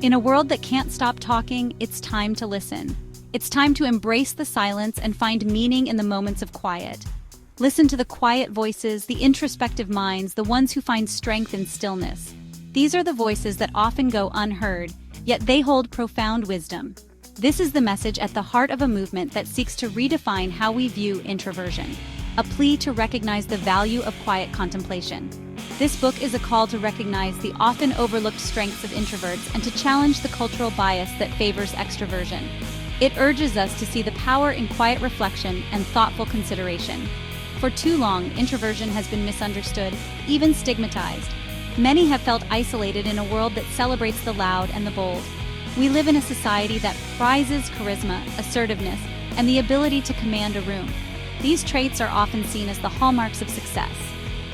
In a world that can't stop talking, it's time to listen. It's time to embrace the silence and find meaning in the moments of quiet. Listen to the quiet voices, the introspective minds, the ones who find strength in stillness. These are the voices that often go unheard, yet they hold profound wisdom. This is the message at the heart of a movement that seeks to redefine how we view introversion, a plea to recognize the value of quiet contemplation. This book is a call to recognize the often overlooked strengths of introverts and to challenge the cultural bias that favors extroversion. It urges us to see the power in quiet reflection and thoughtful consideration. For too long, introversion has been misunderstood, even stigmatized. Many have felt isolated in a world that celebrates the loud and the bold. We live in a society that prizes charisma, assertiveness, and the ability to command a room. These traits are often seen as the hallmarks of success.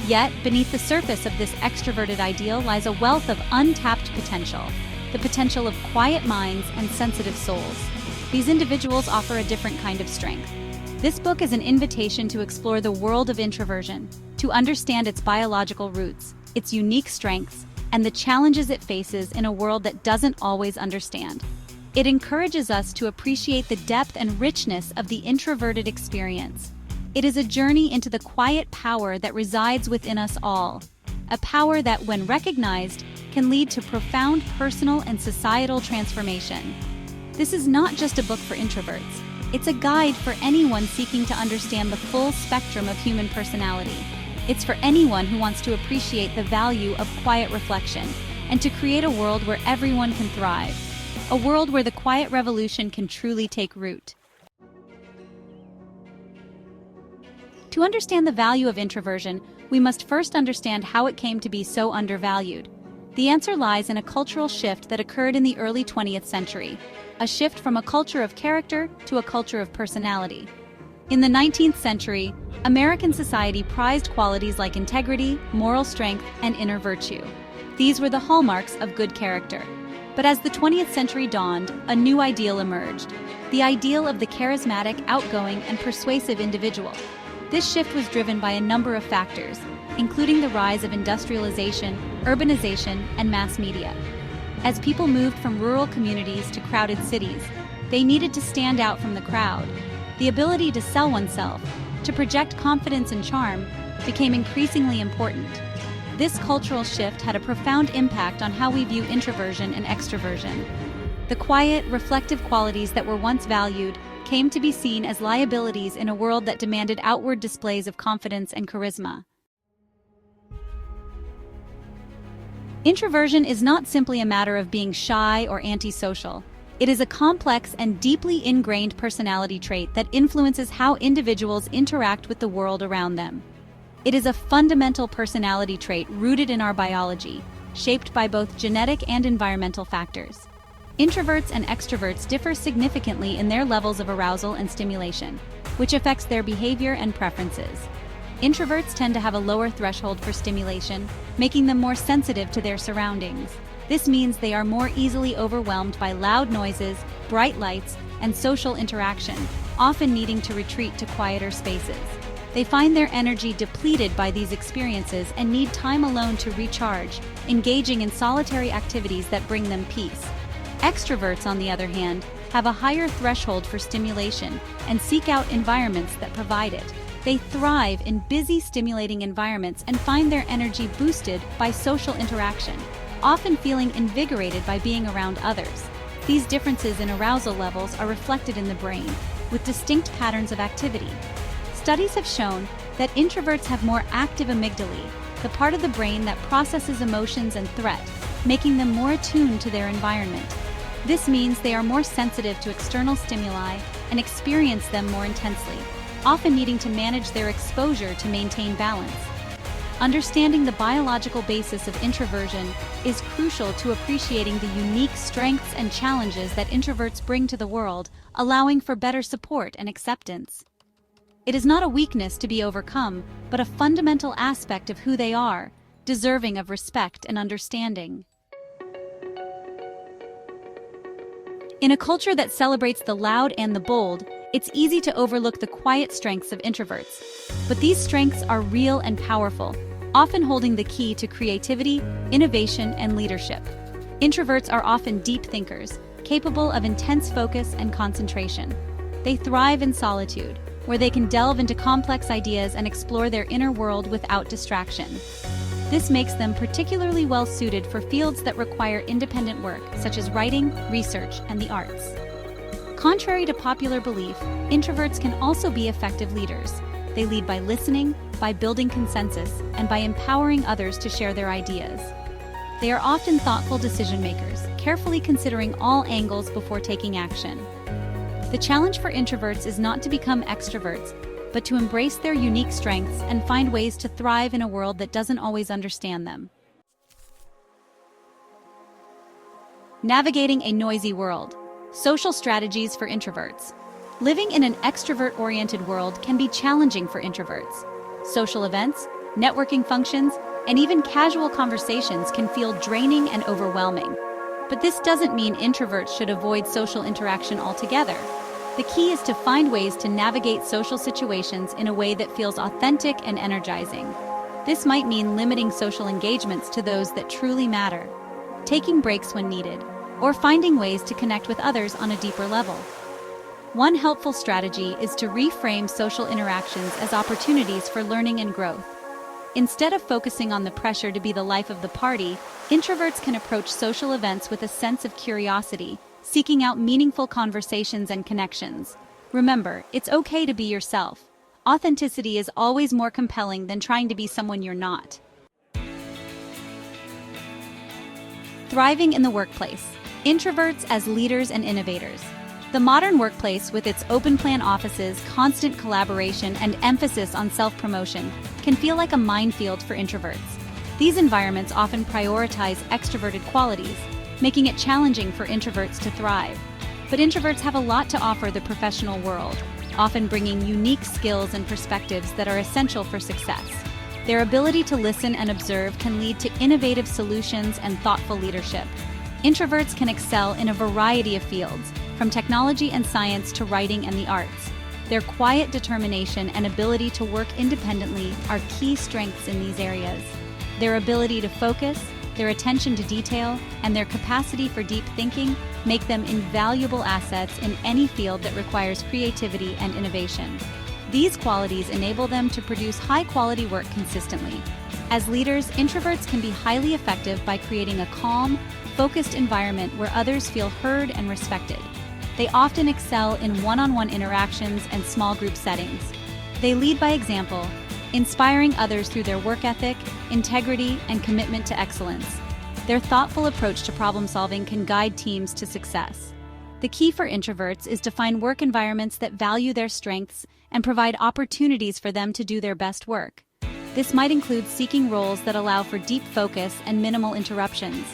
Yet, beneath the surface of this extroverted ideal lies a wealth of untapped potential, the potential of quiet minds and sensitive souls. These individuals offer a different kind of strength. This book is an invitation to explore the world of introversion, to understand its biological roots, its unique strengths, and the challenges it faces in a world that doesn't always understand. It encourages us to appreciate the depth and richness of the introverted experience. It is a journey into the quiet power that resides within us all, a power that, when recognized, can lead to profound personal and societal transformation. This is not just a book for introverts. It's a guide for anyone seeking to understand the full spectrum of human personality. It's for anyone who wants to appreciate the value of quiet reflection and to create a world where everyone can thrive, a world where the quiet revolution can truly take root. To understand the value of introversion, we must first understand how it came to be so undervalued. The answer lies in a cultural shift that occurred in the early 20th century, a shift from a culture of character to a culture of personality. In the 19th century, American society prized qualities like integrity, moral strength, and inner virtue. These were the hallmarks of good character. But as the 20th century dawned, a new ideal emerged, the ideal of the charismatic, outgoing, and persuasive individual. This shift was driven by a number of factors, including the rise of industrialization, urbanization, and mass media. As people moved from rural communities to crowded cities, they needed to stand out from the crowd. The ability to sell oneself, to project confidence and charm, became increasingly important. This cultural shift had a profound impact on how we view introversion and extroversion. The quiet, reflective qualities that were once valued came to be seen as liabilities in a world that demanded outward displays of confidence and charisma. Introversion is not simply a matter of being shy or antisocial. It is a complex and deeply ingrained personality trait that influences how individuals interact with the world around them. It is a fundamental personality trait rooted in our biology, shaped by both genetic and environmental factors. Introverts and extroverts differ significantly in their levels of arousal and stimulation, which affects their behavior and preferences. Introverts tend to have a lower threshold for stimulation, making them more sensitive to their surroundings. This means they are more easily overwhelmed by loud noises, bright lights, and social interaction, often needing to retreat to quieter spaces. They find their energy depleted by these experiences and need time alone to recharge, engaging in solitary activities that bring them peace. Extroverts, on the other hand, have a higher threshold for stimulation and seek out environments that provide it. They thrive in busy, stimulating environments and find their energy boosted by social interaction, often feeling invigorated by being around others. These differences in arousal levels are reflected in the brain, with distinct patterns of activity. Studies have shown that introverts have more active amygdalae, the part of the brain that processes emotions and threat, making them more attuned to their environment. This means they are more sensitive to external stimuli and experience them more intensely, often needing to manage their exposure to maintain balance. Understanding the biological basis of introversion is crucial to appreciating the unique strengths and challenges that introverts bring to the world, allowing for better support and acceptance. It is not a weakness to be overcome, but a fundamental aspect of who they are, deserving of respect and understanding. In a culture that celebrates the loud and the bold, it's easy to overlook the quiet strengths of introverts. But these strengths are real and powerful, often holding the key to creativity, innovation, and leadership. Introverts are often deep thinkers, capable of intense focus and concentration. They thrive in solitude, where they can delve into complex ideas and explore their inner world without distraction. This makes them particularly well-suited for fields that require independent work, such as writing, research, and the arts. Contrary to popular belief, introverts can also be effective leaders. They lead by listening, by building consensus, and by empowering others to share their ideas. They are often thoughtful decision-makers, carefully considering all angles before taking action. The challenge for introverts is not to become extroverts, but to embrace their unique strengths and find ways to thrive in a world that doesn't always understand them. Navigating a noisy world. Social strategies for introverts. Living in an extrovert-oriented world can be challenging for introverts. Social events, networking functions, and even casual conversations can feel draining and overwhelming. But this doesn't mean introverts should avoid social interaction altogether. The key is to find ways to navigate social situations in a way that feels authentic and energizing. This might mean limiting social engagements to those that truly matter, taking breaks when needed, or finding ways to connect with others on a deeper level. One helpful strategy is to reframe social interactions as opportunities for learning and growth. Instead of focusing on the pressure to be the life of the party, introverts can approach social events with a sense of curiosity, seeking out meaningful conversations and connections. Remember, it's okay to be yourself. Authenticity is always more compelling than trying to be someone you're not. Thriving in the workplace. Introverts as leaders and innovators. The modern workplace, with its open-plan offices, constant collaboration, and emphasis on self-promotion, can feel like a minefield for introverts. These environments often prioritize extroverted qualities, making it challenging for introverts to thrive. But introverts have a lot to offer the professional world, often bringing unique skills and perspectives that are essential for success. Their ability to listen and observe can lead to innovative solutions and thoughtful leadership. Introverts can excel in a variety of fields, from technology and science to writing and the arts. Their quiet determination and ability to work independently are key strengths in these areas. Their ability to focus, their attention to detail, and their capacity for deep thinking make them invaluable assets in any field that requires creativity and innovation. These qualities enable them to produce high-quality work consistently. As leaders, introverts can be highly effective by creating a calm, focused environment where others feel heard and respected. They often excel in one-on-one interactions and small group settings. They lead by example, inspiring others through their work ethic, integrity, and commitment to excellence. Their thoughtful approach to problem-solving can guide teams to success. The key for introverts is to find work environments that value their strengths and provide opportunities for them to do their best work. This might include seeking roles that allow for deep focus and minimal interruptions.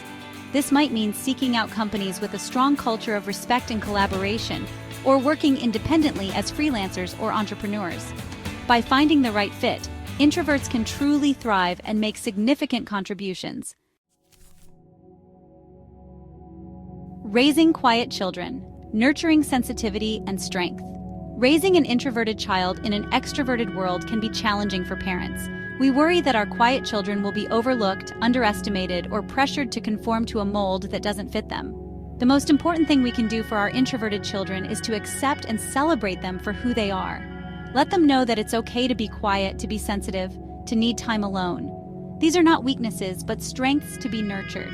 This might mean seeking out companies with a strong culture of respect and collaboration, or working independently as freelancers or entrepreneurs. By finding the right fit, introverts can truly thrive and make significant contributions. Raising quiet children, nurturing sensitivity and strength. Raising an introverted child in an extroverted world can be challenging for parents. We worry that our quiet children will be overlooked, underestimated, or pressured to conform to a mold that doesn't fit them. The most important thing we can do for our introverted children is to accept and celebrate them for who they are. Let them know that it's okay to be quiet, to be sensitive, to need time alone. These are not weaknesses, but strengths to be nurtured.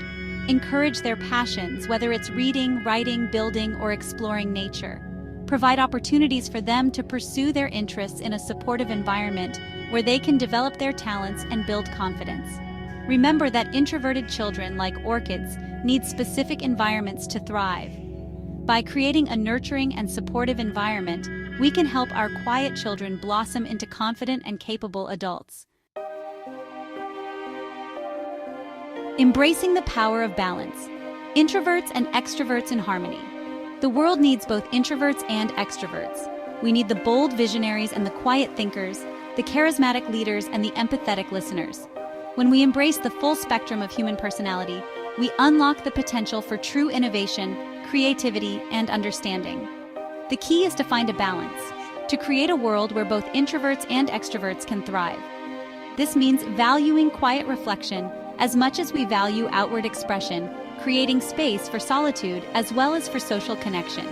Encourage their passions, whether it's reading, writing, building, or exploring nature. Provide opportunities for them to pursue their interests in a supportive environment where they can develop their talents and build confidence. Remember that introverted children, like orchids, need specific environments to thrive. By creating a nurturing and supportive environment, we can help our quiet children blossom into confident and capable adults. Embracing the power of balance. Introverts and extroverts in harmony. The world needs both introverts and extroverts. We need the bold visionaries and the quiet thinkers, the charismatic leaders and the empathetic listeners. When we embrace the full spectrum of human personality, we unlock the potential for true innovation, creativity, and understanding. The key is to find a balance, to create a world where both introverts and extroverts can thrive. This means valuing quiet reflection As much as we value outward expression, creating space for solitude as well as for social connection.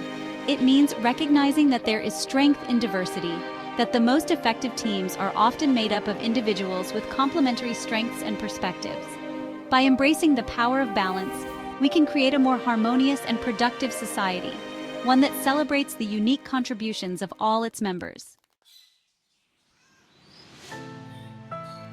It means recognizing that there is strength in diversity, that the most effective teams are often made up of individuals with complementary strengths and perspectives. By embracing the power of balance, we can create a more harmonious and productive society, one that celebrates the unique contributions of all its members.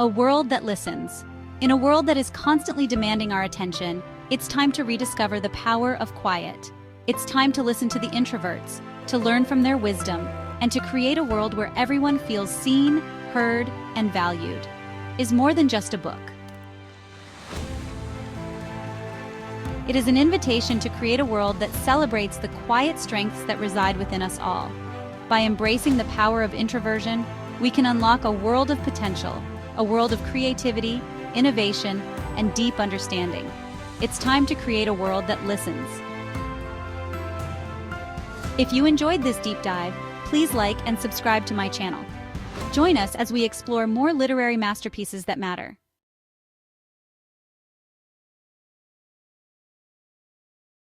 A world that listens. In a world that is constantly demanding our attention, it's time to rediscover the power of quiet. It's time to listen to the introverts, to learn from their wisdom, and to create a world where everyone feels seen, heard, and valued. Is more than just a book. It is an invitation to create a world that celebrates the quiet strengths that reside within us all. By embracing the power of introversion, we can unlock a world of potential, a world of creativity, innovation, and deep understanding. It's time to create a world that listens. If you enjoyed this deep dive, please like and subscribe to my channel. Join us as we explore more literary masterpieces that matter.